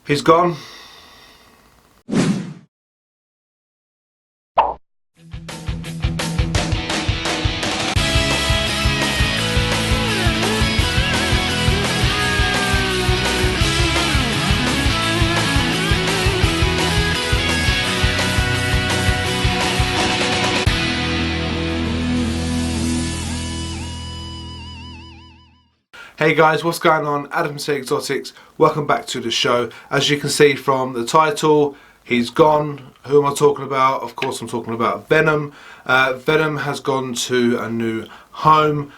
He's gone. Hey guys, what's going on? Adam from Sussex. Welcome back to the show. As you can see from the title, he's gone. Who am I talking about? Of course I'm talking about Venom. Venom has gone to a new home,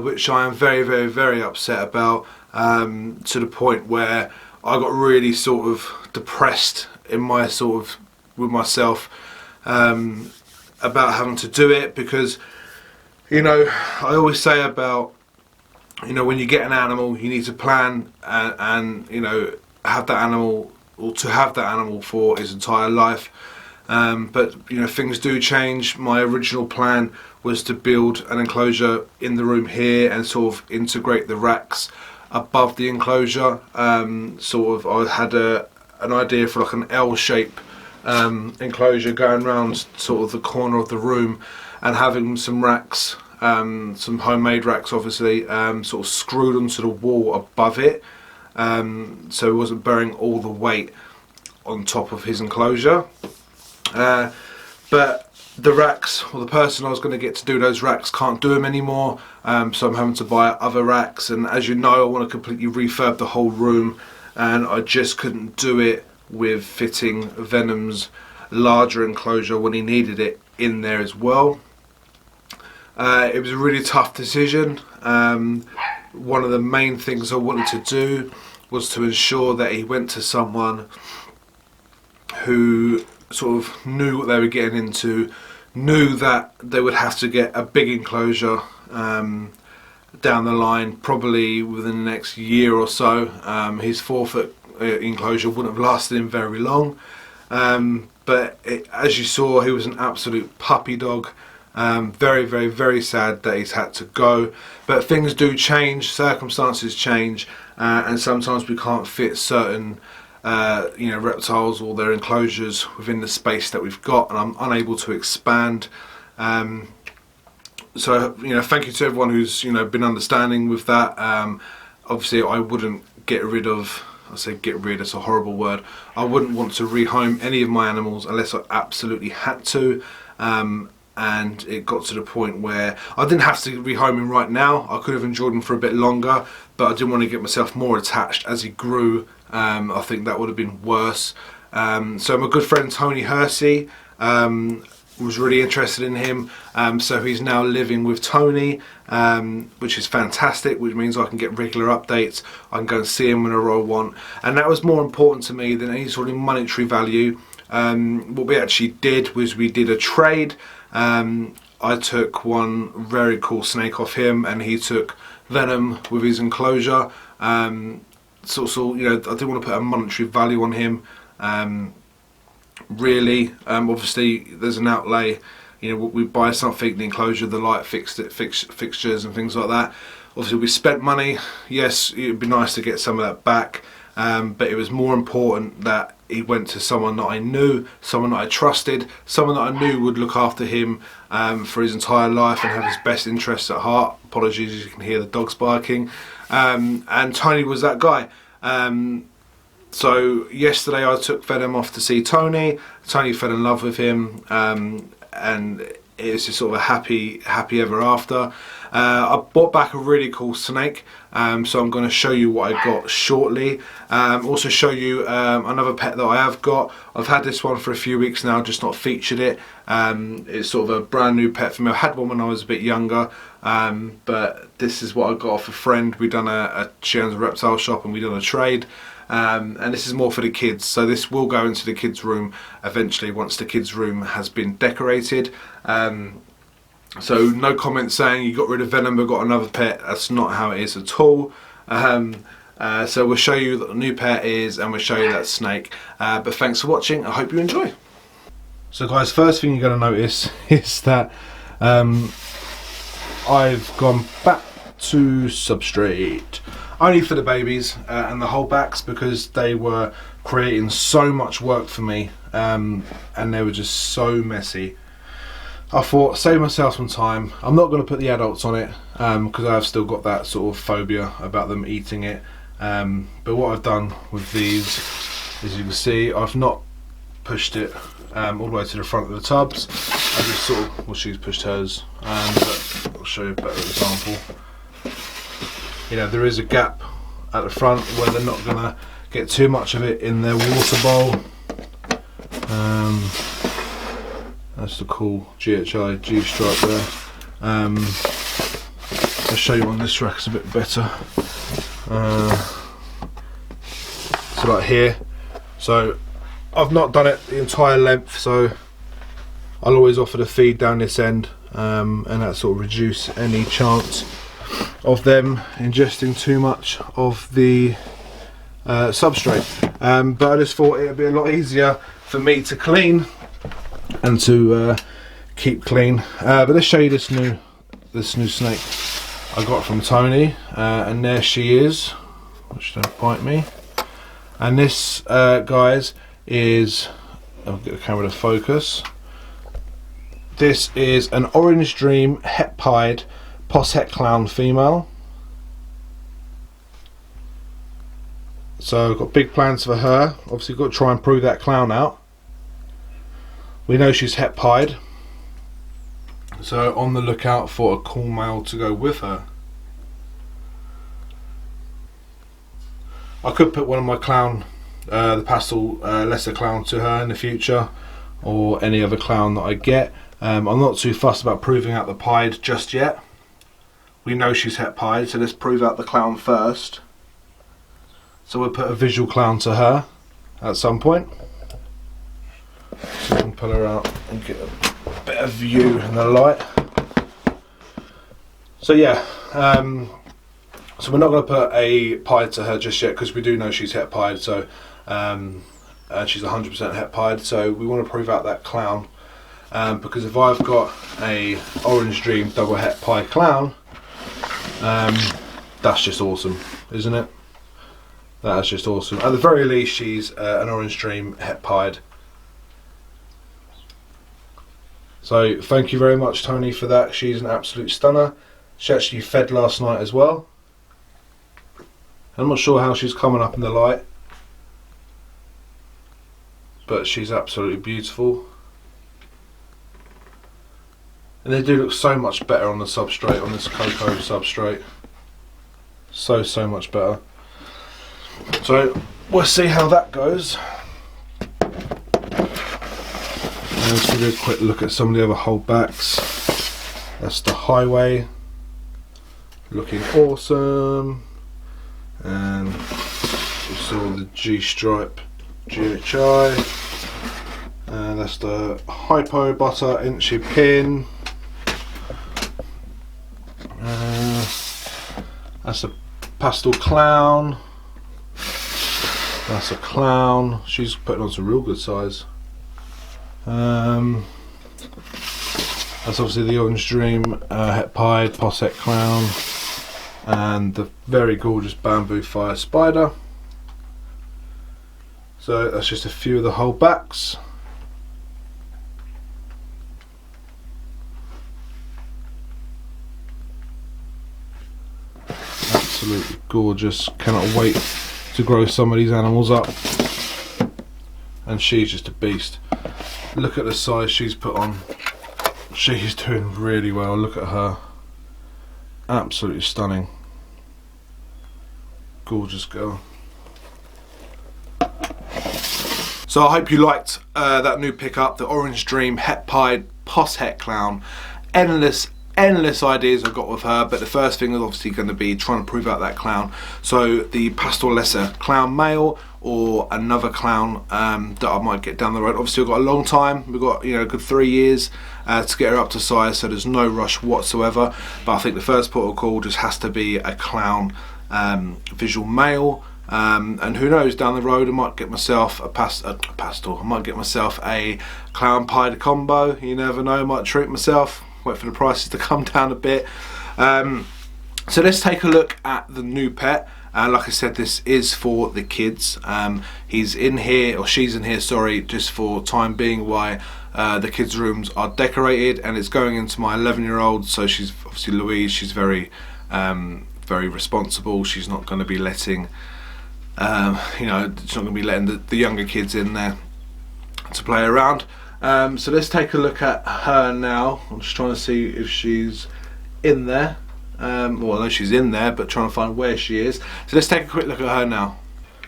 which I am very upset about, to the point where I got really sort of depressed in my with myself about having to do it, because, you know, I always say about, you know, when you get an animal, you need to plan and you know, have that animal, or to have that animal for its entire life. But you know, things do change. My original plan was to build an enclosure in the room here and sort of integrate the racks above the enclosure. I had an idea for like an L-shape enclosure going around sort of the corner of the room, and having some racks, some homemade racks obviously, sort of screwed onto the wall above it, so it wasn't bearing all the weight on top of his enclosure. But the racks, or the person I was going to get to do those racks, can't do them anymore, so I'm having to buy other racks. And as you know, I want to completely refurb the whole room, and I just couldn't do it with fitting Venom's larger enclosure when he needed it in there as well. It was a really tough decision. One of the main things I wanted to do was to ensure that he went to someone who sort of knew what they were getting into, knew that they would have to get a big enclosure down the line, probably within the next year or so. His 4-foot enclosure wouldn't have lasted him very long, but as you saw, he was an absolute puppy dog. Very sad that he's had to go, but things do change, circumstances change, and sometimes we can't fit certain you know, reptiles or their enclosures within the space that we've got, and I'm unable to expand. So you know, thank you to everyone who's, you know, been understanding with that. Obviously I wouldn't get rid of, I say get rid, it's a horrible word, I wouldn't want to rehome any of my animals unless I absolutely had to. And it got to the point where I didn't have to rehome him right now. I could have enjoyed him for a bit longer, but I didn't want to get myself more attached as he grew. I think that would have been worse. So my good friend Tony Hersey was really interested in him, so he's now living with Tony, which is fantastic, which means I can get regular updates. I can go and see him whenever I want, and that was more important to me than any sort of monetary value. What we actually did was we did a trade. I took one very cool snake off him, and he took Venom with his enclosure. So you know, I didn't want to put a monetary value on him, really. Obviously there's an outlay, you know, we buy something, the enclosure, the light fixtures and things like that. Obviously we spent money, yes, it would be nice to get some of that back, but it was more important that he went to someone that I knew, someone that I trusted, someone that I knew would look after him for his entire life and have his best interests at heart. Apologies, you can hear the dogs barking. And Tony was that guy. So yesterday I took Venom off to see Tony. Tony fell in love with him, and it was just sort of a happy ever after. I bought back a really cool snake, so I'm going to show you what I got shortly. Also show you another pet that I have got. I've had this one for a few weeks now, just not featured it. It's sort of a brand new pet for me. I had one when I was a bit younger, but this is what I got off a friend. We done she owns a reptile shop, and we done a trade. And this is more for the kids, so this will go into the kids' room eventually once the kids' room has been decorated. So no comments saying you got rid of Venom but got another pet. That's not how it is at all. So we'll show you what the new pet is, and we'll show you that snake. But thanks for watching. I hope you enjoy. So guys, first thing you're going to notice is that I've gone back to substrate. Only for the babies and the holdbacks, because they were creating so much work for me, and they were just so messy. I thought, save myself some time. I'm not going to put the adults on it because I've still got that sort of phobia about them eating it. But what I've done with these, as you can see, I've not pushed it all the way to the front of the tubs. I just sort of, well, she's pushed hers, but I'll show you a better example. You know, there is a gap at the front where they're not going to get too much of it in their water bowl. That's the cool GHI G-stripe there. I'll show you on this rack, it's a bit better. So like here, so I've not done it the entire length, so I'll always offer the feed down this end, and that sort of reduce any chance of them ingesting too much of the substrate. But I just thought it would be a lot easier for me to clean and to keep clean. But let's show you this new snake I got from Tony, and there she is. Which don't bite me. And this, guys, is, I'll get the camera to focus. This is an Orange Dream het pied posset clown female. So I've got big plans for her. Obviously got to try and prove that clown out. We know she's het pied, so on the lookout for a cool male to go with her. I could put one of my clown, the pastel lesser clown, to her in the future, or any other clown that I get. I'm not too fussed about proving out the pied just yet. We know she's het pied, so let's prove out the clown first. So we'll put a visual clown to her at some point. So I can pull her out and get a better view in the light. So yeah, so we're not going to put a pied to her just yet, because we do know she's het pied, so she's 100% het pied, so we want to prove out that clown, because if I've got a Orange Dream double het pied clown, that's just awesome, isn't it? That is just awesome. At the very least, she's an Orange Dream het pied. So thank you very much, Tony, for that. She's an absolute stunner. She actually fed last night as well. I'm not sure how she's coming up in the light, but she's absolutely beautiful. And they do look so much better on the substrate, on this cocoa substrate. So much better. So we'll see how that goes. Let's do a quick look at some of the other holdbacks. That's the Highway, looking awesome. And we saw the G-stripe GHI. And that's the Hypo Butter Inchy Pin. That's a Pastel Clown. That's a clown. She's putting on some real good size. That's obviously the Orange Dream het pied posset clown, and the very gorgeous Bamboo Fire Spider. So that's just a few of the holdbacks. Absolutely gorgeous. Cannot wait to grow some of these animals up. And she's just a beast. Look at the size she's put on. She's doing really well. Look at her. Absolutely stunning. Gorgeous girl. So I hope you liked that new pickup, the Orange Dream het pied posset clown. Endless ideas I've got with her, but the first thing is obviously going to be trying to prove out that clown. So the pastel lesser clown male, or another clown that I might get down the road. Obviously we've got a long time, we've got, you know, a good 3 years to get her up to size, so there's no rush whatsoever. But I think the first port of call just has to be a clown visual male, and who knows, down the road I might get myself a pastel, I might get myself a clown pied combo. You never know, I might treat myself, wait for the prices to come down a bit. So let's take a look at the new pet. Like I said, this is for the kids. He's in here, or she's in here, sorry, just for time being, why the kids' rooms are decorated, and it's going into my 11-year-old. So she's obviously Louise. She's very, very responsible. She's not going to be letting, you know, she's not going to be letting the younger kids in there to play around. So let's take a look at her now. I'm just trying to see if she's in there. Well, I know she's in there, but trying to find where she is. So let's take a quick look at her now.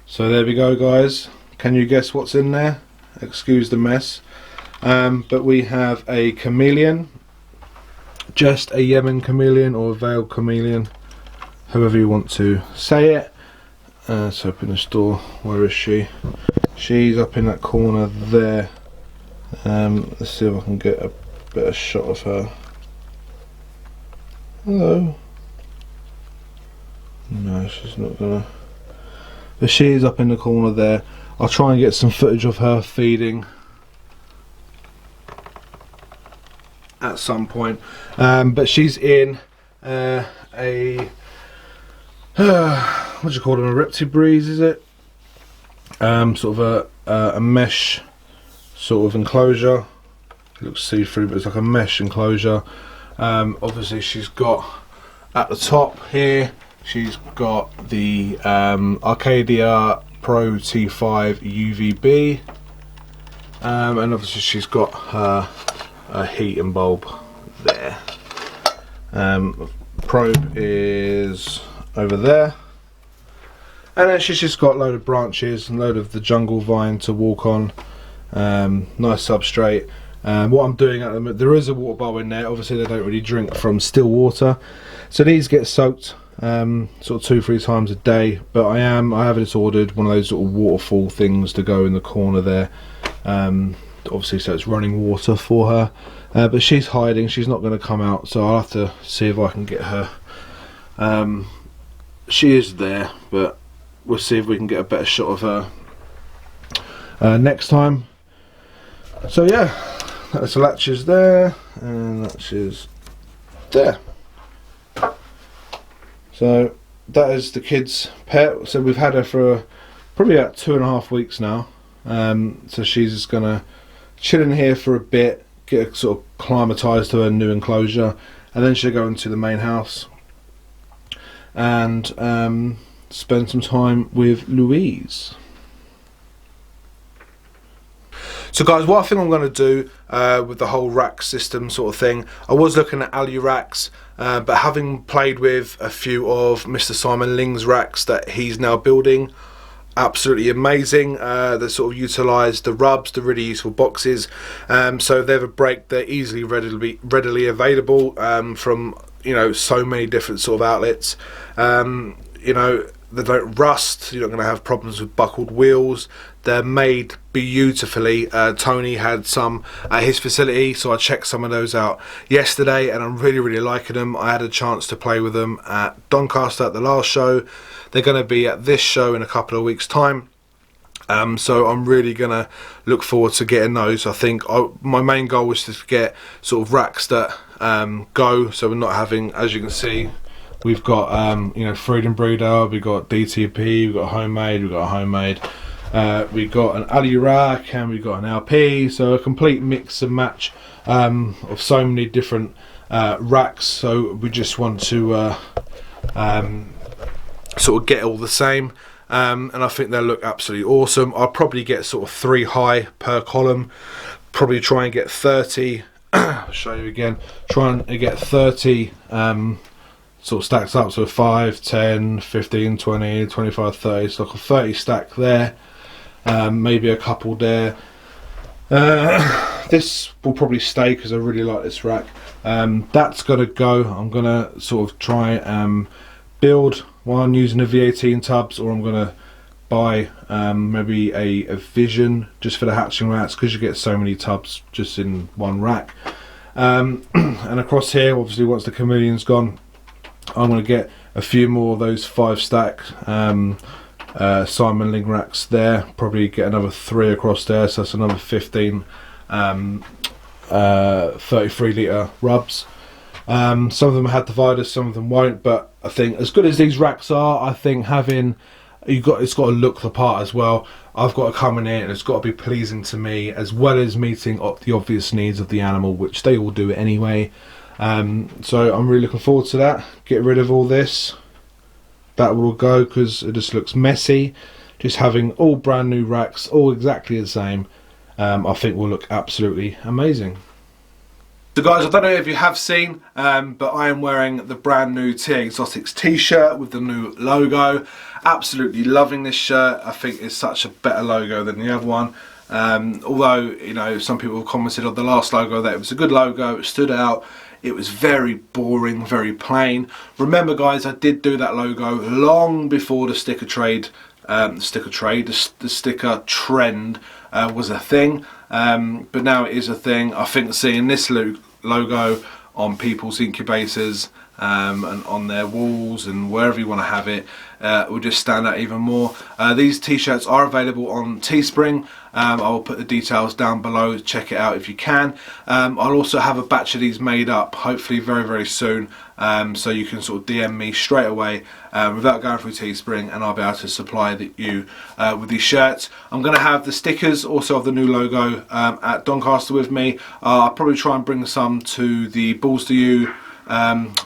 So there we go, guys. Can you guess what's in there? Excuse the mess. But we have a chameleon, just a Yemen chameleon or a veiled chameleon, however you want to say it. Let's open this door. Where is she? She's up in that corner there. Let's see if I can get a better shot of her. Hello. No, she's not gonna. But she is up in the corner there. I'll try and get some footage of her feeding at some point. But she's in a what do you call them? A reptile breeze, is it? Sort of a mesh sort of enclosure. It looks see-through, but it's like a mesh enclosure. Obviously she's got at the top here, she's got the Arcadia Pro T5 UVB, and obviously she's got her heating bulb there. Probe is over there, and then she's just got a load of branches and a load of the jungle vine to walk on. Nice substrate. What I'm doing at the moment, there is a water bowl in there. Obviously they don't really drink from still water, so these get soaked sort of 2-3 times a day. But I have just ordered one of those sort of waterfall things to go in the corner there, obviously, so it's running water for her. But she's hiding, she's not going to come out, so I'll have to see if I can get her. She is there, but we'll see if we can get a better shot of her next time. So yeah, that's the latches there, and latches there. So that is the kids' pet. So we've had her for probably about 2.5 weeks now. So she's just gonna chill in here for a bit, get her sort of climatised to her new enclosure, and then she'll go into the main house and spend some time with Louise. So guys, what I think I'm going to do with the whole rack system sort of thing, I was looking at Alu racks, but having played with a few of Mr. Simon Ling's racks that he's now building, absolutely amazing. They sort of utilise the rubs, the really useful boxes, so if they have a break, they're easily readily available from, you know, so many different sort of outlets. You know, they don't rust, you're not going to have problems with buckled wheels. They're made beautifully. Tony had some at his facility, so I checked some of those out yesterday, and I'm really liking them. I had a chance to play with them at Doncaster at the last show. They're going to be at this show in a couple of weeks time, so I'm really going to look forward to getting those. I think my main goal was to get sort of racks that go, so we're not having, as you can see, we've got you know, Freedom Breeder, we've got DTP, we've got Homemade, we've got a Homemade, we've got an Ali rack, and we've got an LP, so a complete mix and match of so many different racks. So we just want to sort of get all the same, and I think they'll look absolutely awesome. I'll probably get sort of 3 high per column, probably try and get 30 I'll show you again, try and get 30 sort of stacks up, so 5, 10, 15, 20, 25, 30, so like a 30 stack there, maybe a couple there. This will probably stay because I really like this rack. That's got to go. I'm going to sort of try build one using the V18 tubs, or I'm going to buy maybe a Vision just for the hatching rats, because you get so many tubs just in one rack. And across here, obviously, once the chameleon's gone, I'm going to get a few more of those 5 stack Simon Ling racks there, probably get another 3 across there, so that's another 15 33 litre rubs. Some of them had dividers, some of them won't, but I think as good as these racks are, I think having it's got to look the part as well. I've got to come in here and it's got to be pleasing to me, as well as meeting the obvious needs of the animal, which they all do it anyway. So I'm really looking forward to that. Get rid of all this, that will go, because it just looks messy. Just having all brand new racks, all exactly the same, I think will look absolutely amazing. So guys, I don't know if you have seen, but I am wearing the brand new TA Exotics t-shirt with the new logo. Absolutely loving this shirt. I think it's such a better logo than the other one. Although, you know, some people have commented on the last logo that it was a good logo, it stood out. It was very boring, very plain. Remember guys, I did do that logo long before the sticker trade, the sticker trend was a thing. But now it is a thing. I think seeing this logo on people's incubators and on their walls and wherever you want to have it will just stand out even more. These t-shirts are available on Teespring. I will put the details down below, check it out if you can. I'll also have a batch of these made up, hopefully very, very soon, so you can sort of DM me straight away without going through Teespring, and I'll be able to supply you with these shirts. I'm going to have the stickers also of the new logo at Doncaster with me. I'll probably try and bring some to the Balls to You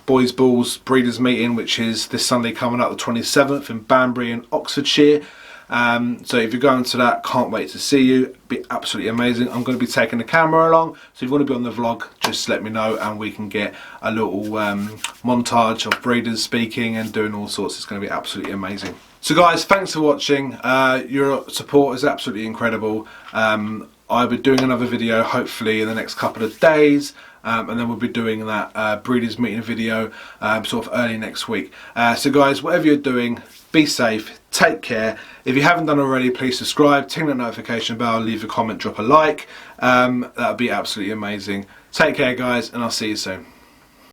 Boys Balls Breeders Meeting, which is this Sunday coming up, the 27th, in Banbury in Oxfordshire. So if you're going to that, can't wait to see you. It'd be absolutely amazing. I'm going to be taking the camera along, so if you want to be on the vlog, just let me know and we can get a little montage of breeders speaking and doing all sorts. It's going to be absolutely amazing. So guys, thanks for watching. Your support is absolutely incredible. I'll be doing another video hopefully in the next couple of days. And then we'll be doing that breeders meeting video sort of early next week. So guys, whatever you're doing, be safe, take care. If you haven't done already, please subscribe, ting that notification bell, leave a comment, drop a like. That would be absolutely amazing. Take care guys, and I'll see you soon.